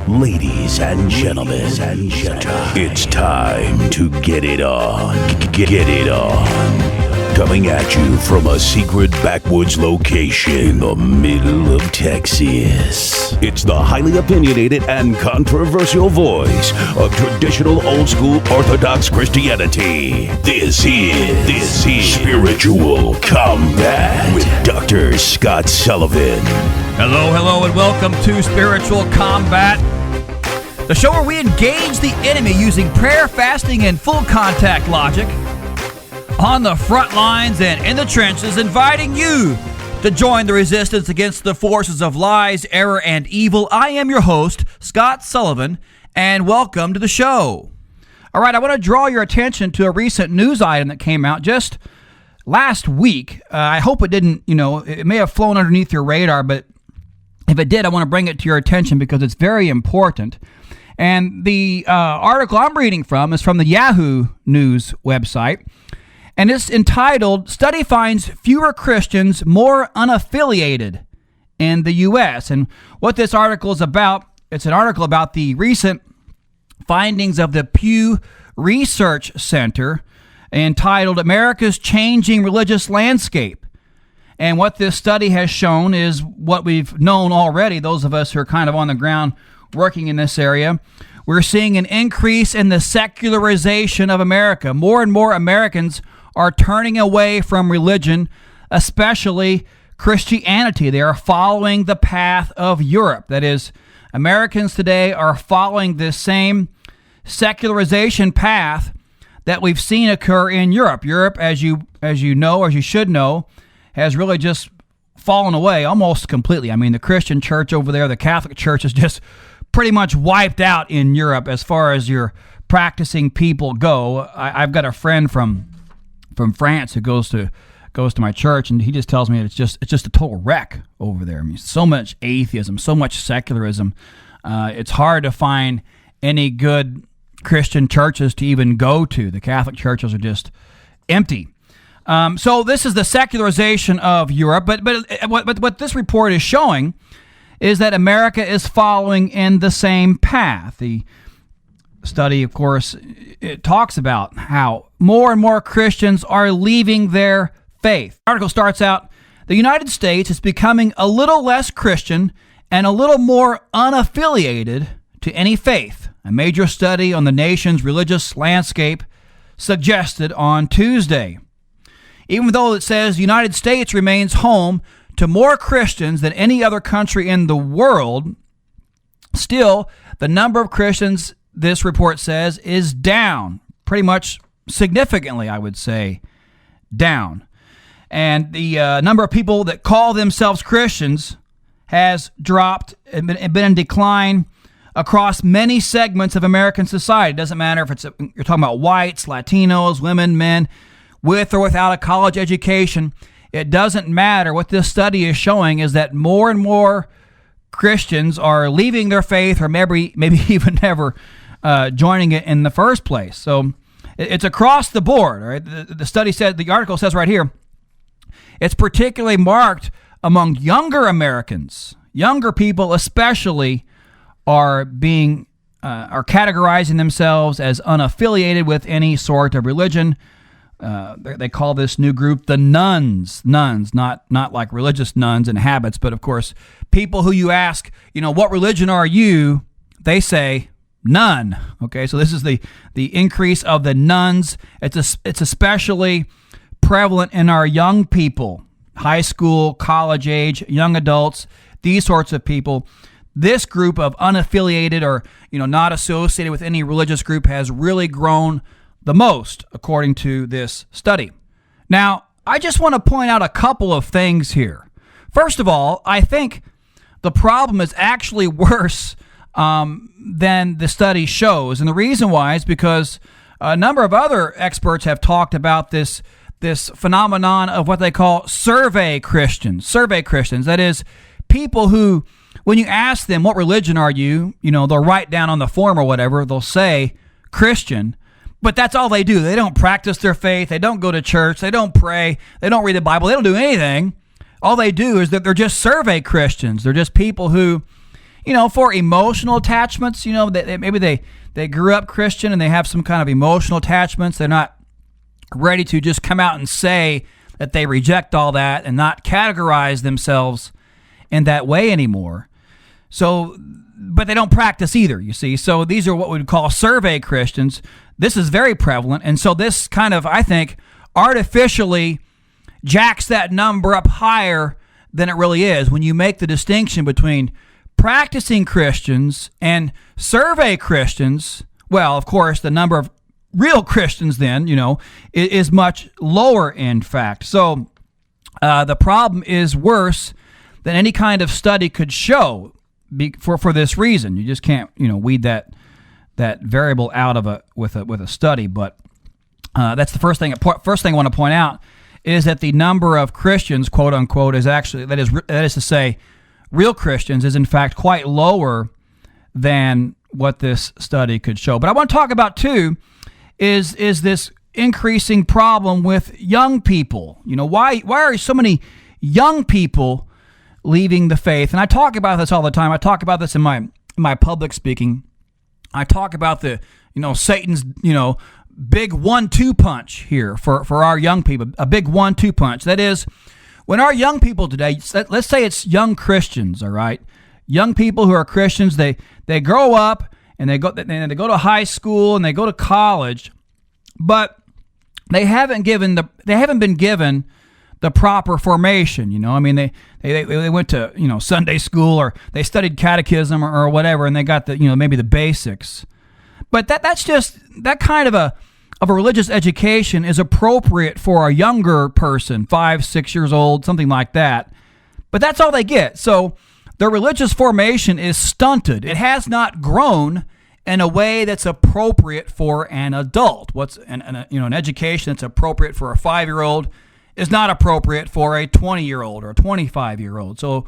Ladies and gentlemen, it's time to get it on. Get it on. Coming at you from a secret backwoods location in the middle of Texas. It's the highly opinionated and controversial voice of traditional old school Orthodox Christianity. This is Spiritual Combat with Dr. Scott Sullivan. Hello, and welcome to Spiritual Combat, the show where we engage the enemy using prayer, fasting, and full contact logic on the front lines and in the trenches, inviting you to join the resistance against the forces of lies, error, and evil. I am your host, Scott Sullivan, and welcome to the show. All right, I want to draw your attention to a recent news item that came out just last week. I hope it didn't, it may have flown underneath your radar, but if it did, I want to bring it to your attention because it's very important. And the article I'm reading from is from the Yahoo News website, and it's entitled, Study Finds Fewer Christians More Unaffiliated in the U.S. And what this article is about, it's an article about the recent findings of the Pew Research Center entitled America's Changing Religious Landscape. And what this study has shown is what we've known already, those of us who are kind of on the ground working in this area. We're seeing an increase in the secularization of America. More and more Americans are turning away from religion, especially Christianity. They are following the path of Europe. That is, Americans today are following this same secularization path that we've seen occur in Europe. Europe, as you should know, has really just fallen away almost completely. I mean, the Christian church over there, the Catholic church, is just pretty much wiped out in Europe as far as your practicing people go. I've got a friend from France who goes to my church, and he just tells me it's just a total wreck over there. I mean, so much atheism, so much secularism. It's hard to find any good Christian churches to even go to. The Catholic churches are just empty. So this is the secularization of Europe, but what this report is showing is that America is following in the same path. The study, of course, it talks about how more and more Christians are leaving their faith. The article starts out, the United States is becoming a little less Christian and a little more unaffiliated to any faith. A major study on the nation's religious landscape suggested on Tuesday. Even though it says the United States remains home to more Christians than any other country in the world, still, the number of Christians, this report says, is down, pretty much significantly, I would say, down. And the number of people that call themselves Christians has dropped and been in decline across many segments of American society. It doesn't matter if you're talking about whites, Latinos, women, men, with or without a college education. It doesn't matter. What this study is showing is that more and more Christians are leaving their faith, or maybe even never joining it in the first place. So it's across the board. Right? The study said, the article says right here, it's particularly marked among younger Americans. Younger people especially are categorizing themselves as unaffiliated with any sort of religion. They call this new group the nuns, not like religious nuns and habits, but of course, people who you ask, what religion are you? They say none. Okay, so this is the increase of the nuns. It's especially prevalent in our young people, high school, college age, young adults, these sorts of people. This group of unaffiliated or not associated with any religious group has really grown the most, according to this study. Now, I just want to point out a couple of things here. First of all, I think the problem is actually worse than the study shows. And the reason why is because a number of other experts have talked about this phenomenon of what they call survey Christians. Survey Christians, that is, people who, when you ask them, what religion are you, they'll write down on the form or whatever, they'll say Christian. But that's all they do. They don't practice their faith. They don't go to church. They don't pray. They don't read the Bible. They don't do anything. All they do is that they're just survey Christians. They're just people who, for emotional attachments. Maybe they grew up Christian and they have some kind of emotional attachments. They're not ready to just come out and say that they reject all that and not categorize themselves in that way anymore. So, but they don't practice either, you see. So these are what we would call survey Christians. This is very prevalent. And so this kind of, I think, artificially jacks that number up higher than it really is when you make the distinction between practicing Christians and survey Christians. Well, of course, the number of real Christians then, is much lower, in fact. So the problem is worse than any kind of study could show for this reason. You just can't, weed that variable out of with a study. But that's the first thing. First thing I want to point out is that the number of Christians, quote unquote, is actually that is to say, real Christians is in fact quite lower than what this study could show. But I want to talk about too is this increasing problem with young people. Why are so many young people leaving the faith? And I talk about this all the time. I talk about this in my public speaking. I talk about the Satan's big 1-2 punch here for our young people. A big 1-2 punch. That is, when our young people today, let's say it's young Christians, all right, young people who are Christians, they grow up and they go to high school and they go to college, but they haven't been given the proper formation. I mean, they went to Sunday school, or they studied catechism or whatever, and they got the maybe the basics. But that's just that kind of a religious education is appropriate for a younger person, 5-6 years old, something like that. But that's all they get. So their religious formation is stunted. It has not grown in a way that's appropriate for an adult. What's an education that's appropriate for a 5-year-old is not appropriate for a 20-year-old or a 25-year-old. So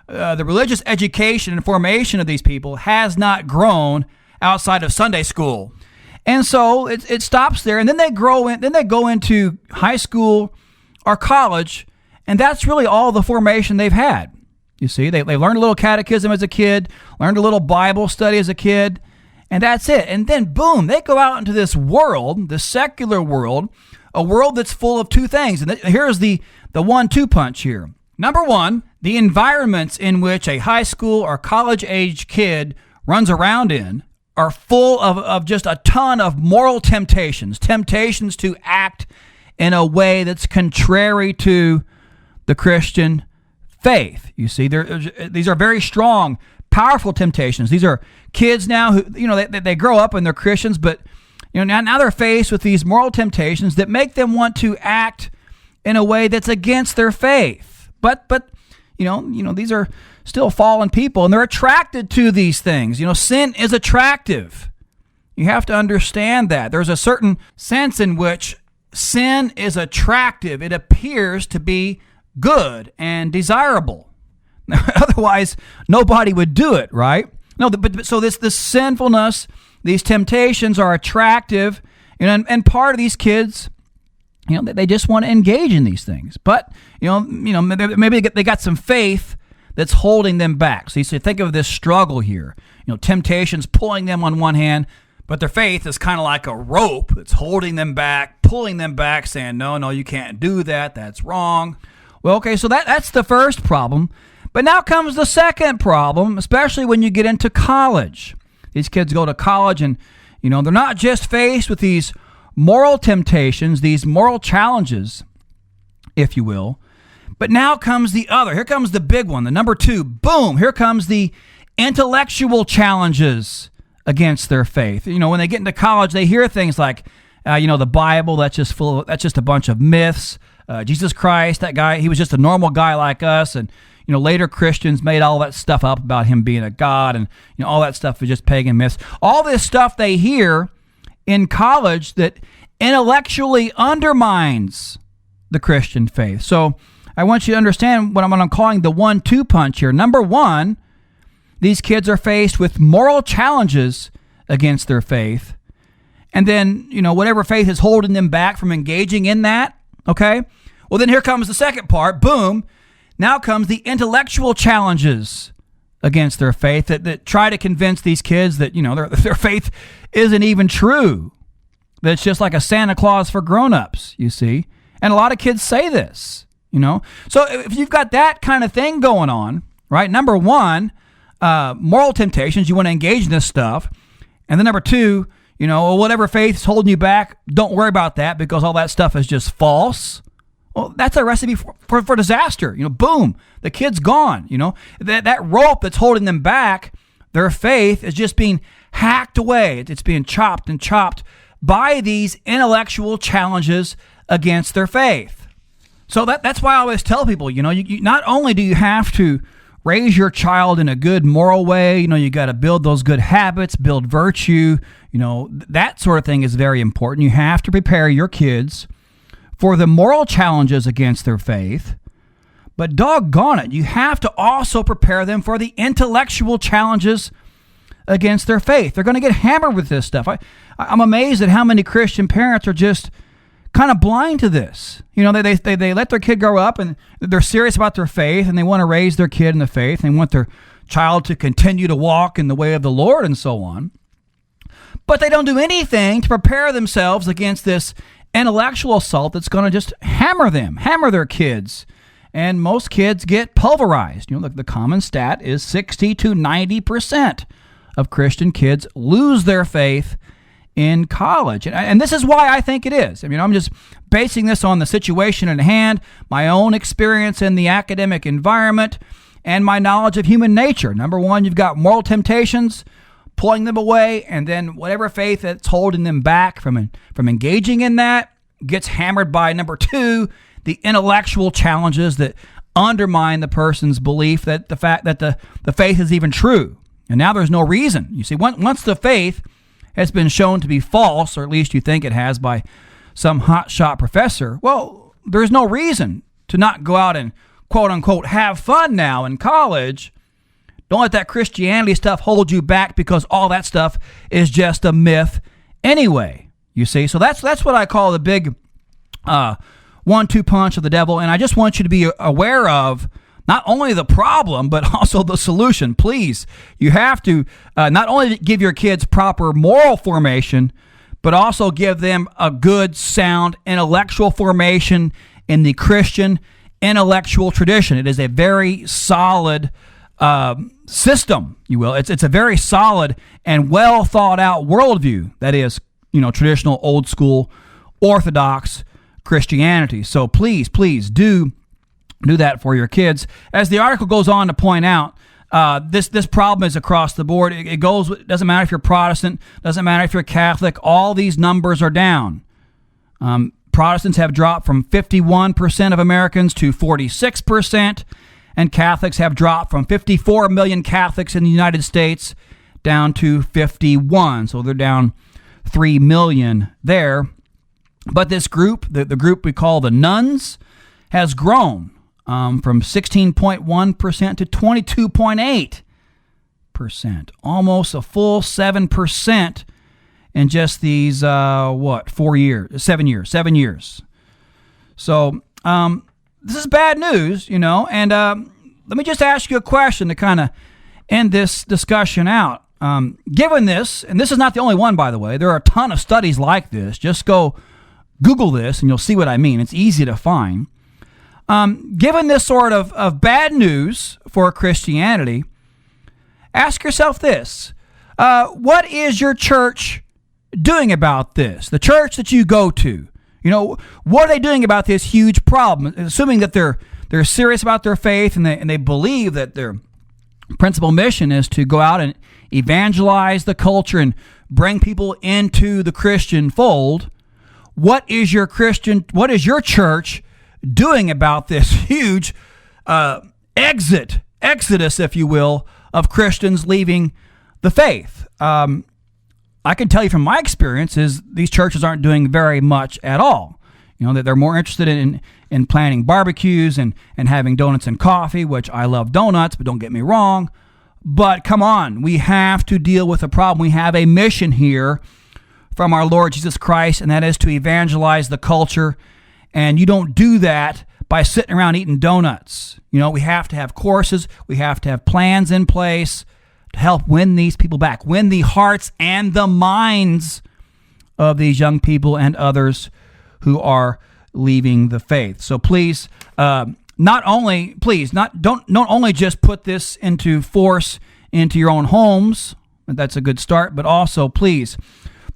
the religious education and formation of these people has not grown outside of Sunday school. And so it stops there, and then they grow in. Then they go into high school or college, and that's really all the formation they've had. You see, they learned a little catechism as a kid, learned a little Bible study as a kid, and that's it. And then boom, they go out into this world, the secular world, a world that's full of two things. And here's the 1-2 punch here. Number one, the environments in which a high school or college-age kid runs around in are full of just a ton of moral temptations to act in a way that's contrary to the Christian faith. You see, these are very strong, powerful temptations. These are kids now who, they grow up and they're Christians, but now they're faced with these moral temptations that make them want to act in a way that's against their faith. But these are still fallen people, and they're attracted to these things. Sin is attractive. You have to understand that. There's a certain sense in which sin is attractive. It appears to be good and desirable. Otherwise, nobody would do it, right? No, so this sinfulness, these temptations are attractive, and part of these kids, they just want to engage in these things. But maybe they got some faith that's holding them back. So you think of this struggle here. Temptations pulling them on one hand, but their faith is kind of like a rope that's holding them back, pulling them back, saying, no, you can't do that. That's wrong. Well, okay, so that's the first problem. But now comes the second problem, especially when you get into college. These kids go to college and, they're not just faced with these moral temptations, these moral challenges, if you will, but now comes the other. Here comes the big one, the number 2. Boom, here comes the intellectual challenges against their faith. When they get into college, they hear things like, the Bible, that's just a bunch of myths. Jesus Christ, that guy, he was just a normal guy like us. And, later Christians made all that stuff up about him being a god, and, all that stuff was just pagan myths. All this stuff they hear in college that intellectually undermines the Christian faith. So I want you to understand what I'm calling the 1-2 punch here. Number one, these kids are faced with moral challenges against their faith. And then, whatever faith is holding them back from engaging in that, okay? Well, then here comes the second part. Boom. Now comes the intellectual challenges against their faith, that try to convince these kids that, their faith isn't even true, that it's just like a Santa Claus for grown-ups, you see. And a lot of kids say this, So if you've got that kind of thing going on, right, number one, moral temptations, you want to engage in this stuff. And then number two, whatever faith's holding you back, don't worry about that because all that stuff is just false. Well, that's a recipe for disaster. Boom, the kid's gone. That rope that's holding them back, their faith is just being hacked away. It's being chopped and chopped by these intellectual challenges against their faith. So that's why I always tell people, you not only do you have to raise your child in a good moral way, you got to build those good habits, build virtue, that sort of thing is very important. You have to prepare your kids for the moral challenges against their faith, but doggone it, you have to also prepare them for the intellectual challenges against their faith. They're going to get hammered with this stuff. I'm amazed at how many Christian parents are just kind of blind to this. They let their kid grow up and they're serious about their faith and they want to raise their kid in the faith and want their child to continue to walk in the way of the Lord and so on. But they don't do anything to prepare themselves against this intellectual assault that's going to just hammer their kids. And most kids get pulverized. The common stat is 60 to 90% of Christian kids lose their faith in college. And this is why I think it is. I'm just basing this on the situation at hand, my own experience in the academic environment, and my knowledge of human nature. Number one, you've got moral temptations pulling them away, and then whatever faith that's holding them back from engaging in that gets hammered by, number two, the intellectual challenges that undermine the person's belief that the fact that the faith is even true. And now there's no reason. You see, once the faith has been shown to be false, or at least you think it has by some hotshot professor, well, there's no reason to not go out and quote-unquote have fun now in college. Don't let that Christianity stuff hold you back because all that stuff is just a myth anyway, you see. So that's what I call the big 1-2 punch of the devil. And I just want you to be aware of not only the problem, but also the solution. Please, you have to not only give your kids proper moral formation, but also give them a good, sound intellectual formation in the Christian intellectual tradition. It is a very solid system, you will. It's a very solid and well thought out worldview. That is, traditional, old school, orthodox Christianity. So please do that for your kids. As the article goes on to point out, this problem is across the board. It doesn't matter if you're Protestant, doesn't matter if you're Catholic. All these numbers are down. Protestants have dropped from 51% of Americans to 46%. And Catholics have dropped from 54 million Catholics in the United States down to 51. So they're down 3 million there. But this group, the group we call the nuns, has grown from 16.1% to 22.8%. Almost a full 7% in just these, 7 years. So, this is bad news, and let me just ask you a question to kind of end this discussion out. Given this, and this is not the only one, by the way, there are a ton of studies like this. Just go Google this, and you'll see what I mean. It's easy to find. Given this sort of bad news for Christianity, ask yourself this. What is your church doing about this? The church that you go to. What are they doing about this huge problem? Assuming that they're serious about their faith and they believe that their principal mission is to go out and evangelize the culture and bring people into the Christian fold. What is your church doing about this huge exodus, if you will, of Christians leaving the faith? I can tell you from my experience is these churches aren't doing very much at all. That they're more interested in planning barbecues and having donuts and coffee, which I love donuts, but don't get me wrong. But come on, we have to deal with a problem. We have a mission here from our Lord Jesus Christ, and that is to evangelize the culture. And you don't do that by sitting around eating donuts. We have to have courses. We have to have plans in place to help win these people back, win the hearts and the minds of these young people and others who are leaving the faith. So please, not only just put this into force into your own homes. That's a good start, but also please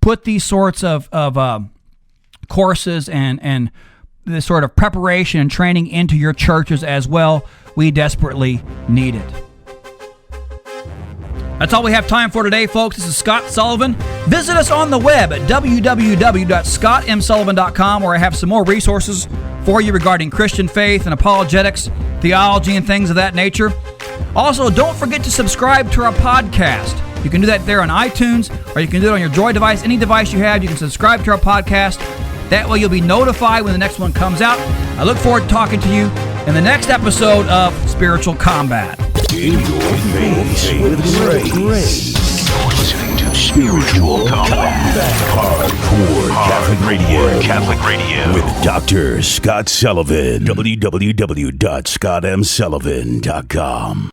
put these sorts of courses and this sort of preparation and training into your churches as well. We desperately need it. That's all we have time for today, folks. This is Scott Sullivan. Visit us on the web at www.scottmsullivan.com, where I have some more resources for you regarding Christian faith and apologetics, theology, and things of that nature. Also, don't forget to subscribe to our podcast. You can do that there on iTunes, or you can do it on your Droid device. Any device you have, you can subscribe to our podcast. That way you'll be notified when the next one comes out. I look forward to talking to you in the next episode of Spiritual Combat. In your face with grace. You're listening to Spiritual Combat. Hardcore Catholic Radio. With Dr. Scott Sullivan. www.scottmsullivan.com.